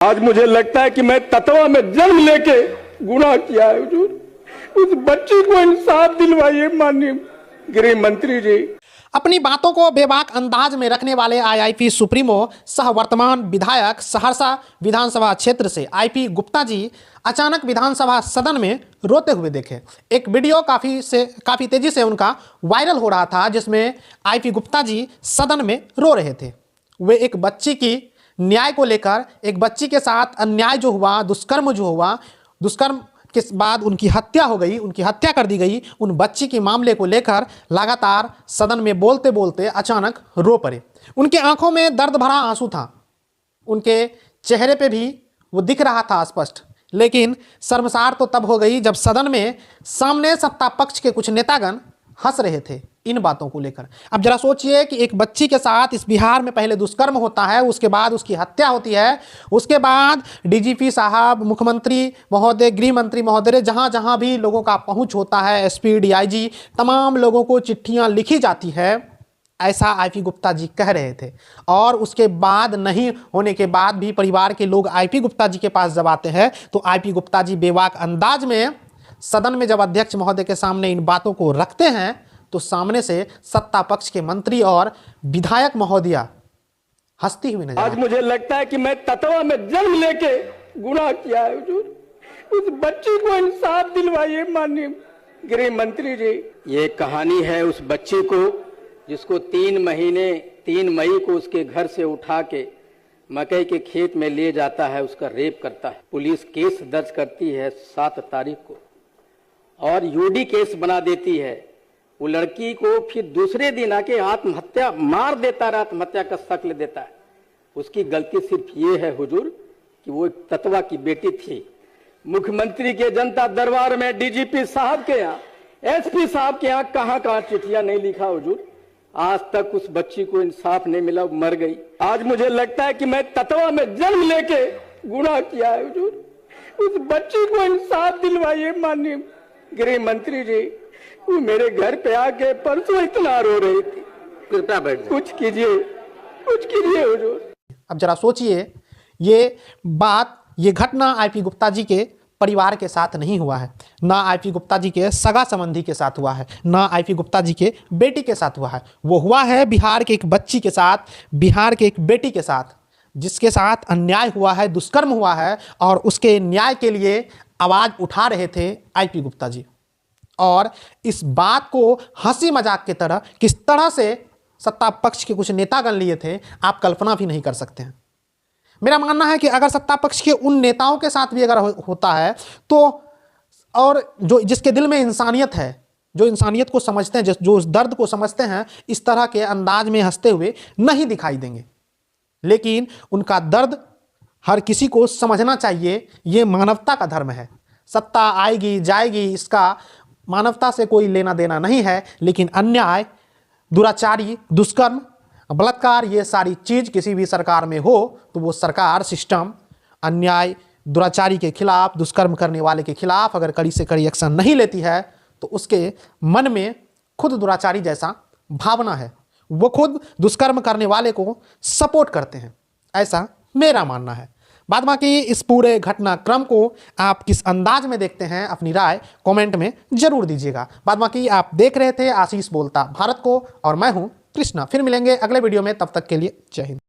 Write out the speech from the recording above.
आज मुझे लगता है कि मैं ततवा में जन्म लेके गुनाह किया है हुजूर। उस बच्ची को इंसाफ दिलवाइए माननीय गृह मंत्री जी। अपनी बातों को बेबाक अंदाज में रखने वाले आईआईपी सुप्रीमो सह वर्तमान विधायक सहरसा विधानसभा क्षेत्र से आईपी गुप्ता जी अचानक विधानसभा सदन में रोते हुए देखे। एक वीडियो काफ़ी तेजी से उनका वायरल हो रहा था, जिसमें आईपी गुप्ता जी सदन में रो रहे थे। वे एक बच्ची की न्याय को लेकर, एक बच्ची के साथ अन्याय जो हुआ, दुष्कर्म जो हुआ, दुष्कर्म के बाद उनकी हत्या हो गई, उनकी हत्या कर दी गई, उन बच्ची के मामले को लेकर लगातार सदन में बोलते बोलते अचानक रो पड़े। उनके आंखों में दर्द भरा आंसू था, उनके चेहरे पे भी वो दिख रहा था स्पष्ट। लेकिन शर्मसार तो तब हो गई जब सदन में सामने सत्ता पक्ष के कुछ नेतागण हंस रहे थे इन बातों को लेकर। अब जरा सोचिए कि एक बच्ची के साथ इस बिहार में पहले दुष्कर्म होता है, उसके बाद उसकी हत्या होती है, उसके बाद डीजीपी साहब, मुख्यमंत्री महोदय, गृह मंत्री महोदय, जहां जहां भी लोगों का पहुंच होता है, एसपी, डीआईजी, तमाम लोगों को चिट्ठियां लिखी जाती है, ऐसा आईपी गुप्ता जी कह रहे थे। और उसके बाद नहीं होने के बाद भी परिवार के लोग आईपी गुप्ता जी के पास जब आते हैं तो आईपी गुप्ता जी बेबाक अंदाज में सदन में जब अध्यक्ष महोदय के सामने इन बातों को रखते हैं तो सामने से सत्ता पक्ष के मंत्री और विधायक महोदया हंसती हुई नजर। आज मुझे लगता है कि मैं ततवा में जन्म लेके गुनाह किया है हुजूर। उस बच्ची को इंसाफ दिलवाइए माननीय गृह मंत्री जी। ये कहानी है उस बच्ची को जिसको 3 मई को उसके घर से उठा के मकई के खेत में ले जाता है, उसका रेप करता है। पुलिस केस दर्ज करती है 7 तारीख को और यूडी केस बना देती है। वो लड़की को फिर दूसरे दिन आके आत्महत्या मार देता है, आत्महत्या का शक्ल देता है। उसकी गलती सिर्फ ये है हुजूर कि वो एक ततवा की बेटी थी। मुख्यमंत्री के जनता दरबार में, डीजीपी साहब के यहाँ, एसपी साहब के यहाँ कहाँ चिट्ठियां नहीं लिखा हुजूर। आज तक उस बच्ची को इंसाफ नहीं मिला, मर गई। आज मुझे लगता है कि मैं ततवा में जन्म लेके गुनाह किया है हुजूर। उस बच्ची को इंसाफ दिलवाइए माननीय गृह मंत्री जी। वो मेरे घर पे आके परसों इतना रो रही थी। कृपया बैठ, कुछ कीजिए हुजूर। अब जरा सोचिए, ये घटना आईपी गुप्ता जी के परिवार के साथ नहीं हुआ है, ना आईपी गुप्ता जी के सगा संबंधी के साथ हुआ है, ना आईपी गुप्ता जी के बेटी के साथ हुआ है। वो हुआ है बिहार के एक बच्ची के साथ, बिहार के एक बेटी के साथ, जिसके साथ अन्याय हुआ है, दुष्कर्म हुआ है, और उसके न्याय के लिए आवाज़ उठा रहे थे आईपी गुप्ता जी। और इस बात को हंसी मजाक की तरह किस तरह से सत्ता पक्ष के कुछ नेतागण लिए थे, आप कल्पना भी नहीं कर सकते हैं। मेरा मानना है कि अगर सत्ता पक्ष के उन नेताओं के साथ भी अगर होता है तो, और जो जिसके दिल में इंसानियत है, जो इंसानियत को समझते हैं, जो उस दर्द को समझते हैं, इस तरह के अंदाज में हंसते हुए नहीं दिखाई देंगे। लेकिन उनका दर्द हर किसी को समझना चाहिए। ये मानवता का धर्म है। सत्ता आएगी जाएगी, इसका मानवता से कोई लेना देना नहीं है। लेकिन अन्याय, दुराचारी, दुष्कर्म, बलात्कार, ये सारी चीज़ किसी भी सरकार में हो तो वो सरकार, सिस्टम अन्याय, दुराचारी के खिलाफ, दुष्कर्म करने वाले के खिलाफ अगर कड़ी से कड़ी एक्शन नहीं लेती है तो उसके मन में खुद दुराचारी जैसा भावना है, वो खुद दुष्कर्म करने वाले को सपोर्ट करते हैं, ऐसा मेरा मानना है। बाद बाकी इस पूरे घटनाक्रम को आप किस अंदाज में देखते हैं, अपनी राय कमेंट में जरूर दीजिएगा। बाद बाकी आप देख रहे थे आशीष बोलता भारत को, और मैं हूं कृष्णा। फिर मिलेंगे अगले वीडियो में, तब तक के लिए जय हिंद।